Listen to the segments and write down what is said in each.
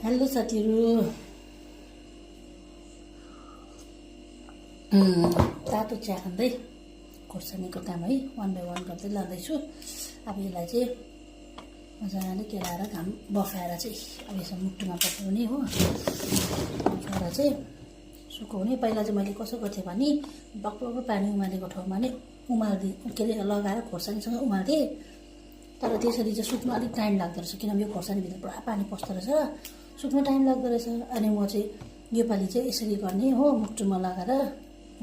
Hello साथीहरू, तातो चिया खाँदै खोर्सानीको काम है वान बाई वान गर्दै लाँदैछु। अब यसलाई चाहिँ मजाले केलाएर घाम बफाएर चाहिँ अब यसमा मुटुमा पकाउने हो। बफाएर चाहिँ सुकाउने। पहिला चाहिँ मैले कसो गर्थेँ भने बक्बक पानी उमालेको ठाउँमा नै के अरे लगाएर खोर्सानीसँग उमाल्थेँ। तर त्यसरी चाहिँ सुक्न अलिक टाइम लाग्दो रहेछ, किनभने यो खोर्सानीभित्र पुरा पानी पस्दो रहेछ, सुक्न टाइम लाग्दो रहेछ। अनि म चाहिँ योपालि चाहिँ यसरी गर्ने हो, मुटुमा लगाएर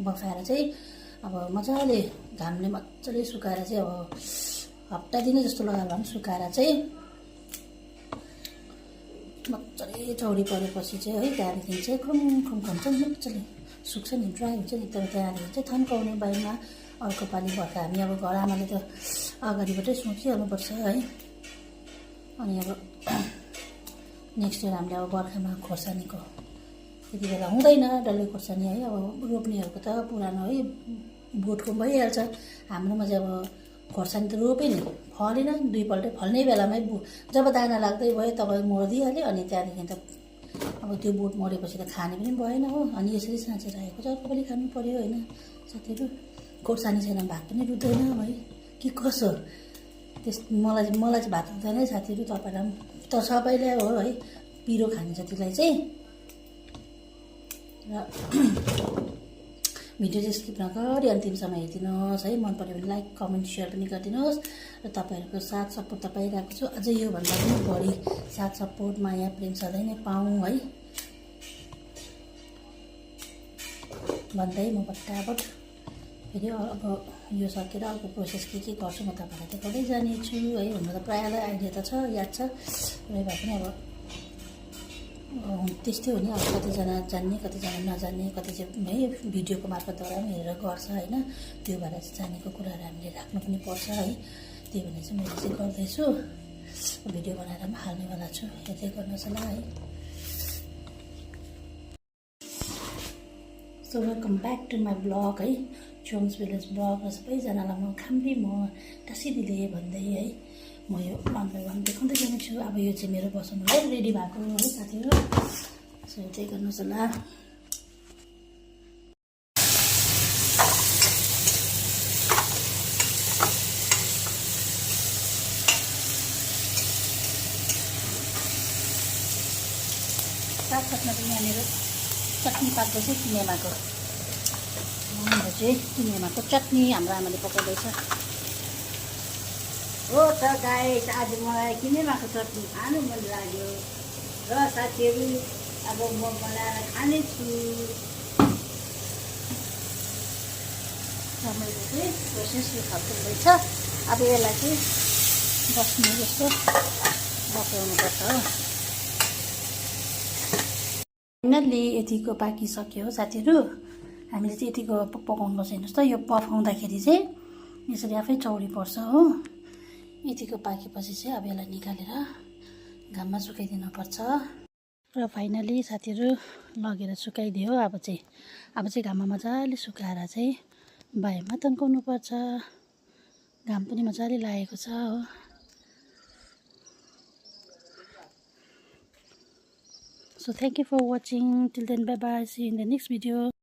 बफाएर चाहिँ अब मजाले घामले मजाले सुकाएर चाहिँ अब हप्ता दिने जस्तो लगाएर भए पनि सुकाएर चाहिँ मजाले चौडी परेपछि चाहिँ है त्यहाँदेखि चाहिँ खुम हुन्छ नि, मजाले सुक्छ नि, ड्राई हुन्छ नि। तर त्यहाँदेखि चाहिँ थन्काउने बारीमा अर्को पालि बर्खा हामी अब घर आमाले त अगाडिबाटै सोचिहाल्नुपर्छ है। अनि अब नेक्स्ट इयर हामीले अब बर्खामा खोर्सानीको त्यति बेला हुँदैन डल्ले खोर्सानी है। अब रोप्नेहरूको त पुरानो है बोटको भइहाल्छ। हाम्रोमा चाहिँ अब खोर्सानी त रोपे नि फलेन, दुईपल्ट फल्ने बेलामै जब दाना लाग्दै भयो तब मरिदिइहाल्यो। अनि त्यहाँदेखि त अब त्यो बोट मरेपछि त खाने पनि भएन हो। अनि यसरी साँचेर आएको चाहिँ अर्को पनि खानु पऱ्यो होइन साथीहरू। खोर्सानी छैन भात पनि रुच्दैन है कि कसो, मलाई चाहिँ भात रुच्दैन है साथीहरू। तपाईँलाई पनि त सबैले हो है, पिरो खाने जतिलाई चाहिँ। र भिडियो चाहिँ स्किप नगरी अन्तिमसम्म हेरिदिनुहोस् है। मन पऱ्यो भने लाइक कमेन्ट सेयर पनि गरिदिनुहोस्। र तपाईँहरूको साथ सपोर्ट त पाइरहेको छु, अझै योभन्दा पनि बढी साथ सपोर्ट माया प्रेम सधैँ नै पाऊँ है भन्दै म फटाफट फेरि अब यो सकेर अर्को प्रोसेस के गर्छु म तपाईँलाई देखाउँदै जानेछु है। हुन त प्रायःलाई आइडिया त छ, याद छ, र भए पनि अब त्यस्तै हो नि। अब कतिजना जान्ने, कतिजना नजान्ने, कति चाहिँ है भिडियोको मार्फतद्वारा पनि हेरेर गर्छ होइन। त्यो भएर चाहिँ जानेको कुराहरू हामीले राख्नु पनि पर्छ है। त्यही भनेर चाहिँ मैले चाहिँ गर्दैछु, भिडियो बनाएर पनि हाल्नेवाला छु, हेर्दै गर्नुहोस् होला है। So welcome back to my blog है, चोङ्स भिलेज ब्लग। र सबैजनालाई म खाम्री म टाँसी दिँदै भन्दै है म यो वान बाई वान देखाउँदै जानेछु। अब यो चाहिँ मेरो बसाउनुलाई रेडी भएको है साथीहरू, सो त्यही गर्नुहोस् होला। साथसाथमा चाहिँ यहाँनिर चटनी पाक्दैछ किनेमाको। हाम्रो चाहिँ किनेमाको चटनी हाम्रो आमाले पकाउँदैछ हो। त गाइस आज मलाई किनेमाको चटनी खानु मन लाग्यो र साथीहरू अब म बनाएर खानेछु। मैले चाहिँ प्रोसेस यो खालको हुँदैछ। अब यसलाई चाहिँ बस्ने जस्तो बसाउनुपर्छ हो। फाइनल्ली यतिको पाकिसक्यो साथीहरू। हामीले चाहिँ यतिको पकाउनुपर्छ। हेर्नुहोस् त, यो पकाउँदाखेरि चाहिँ यसरी आफै चौडी पर्छ हो। यतिको पाकेपछि चाहिँ अब यसलाई निकालेर घाममा सुकाइदिनुपर्छ। र फाइनली साथीहरू लगेर सुकाइदियो। अब चाहिँ घाममा मजाले सुकाएर चाहिँ बाहिरमा तन्काउनुपर्छ। घाम पनि मजाले लागेको छ हो। So thank you for watching. Till then, bye bye. See you in the next video.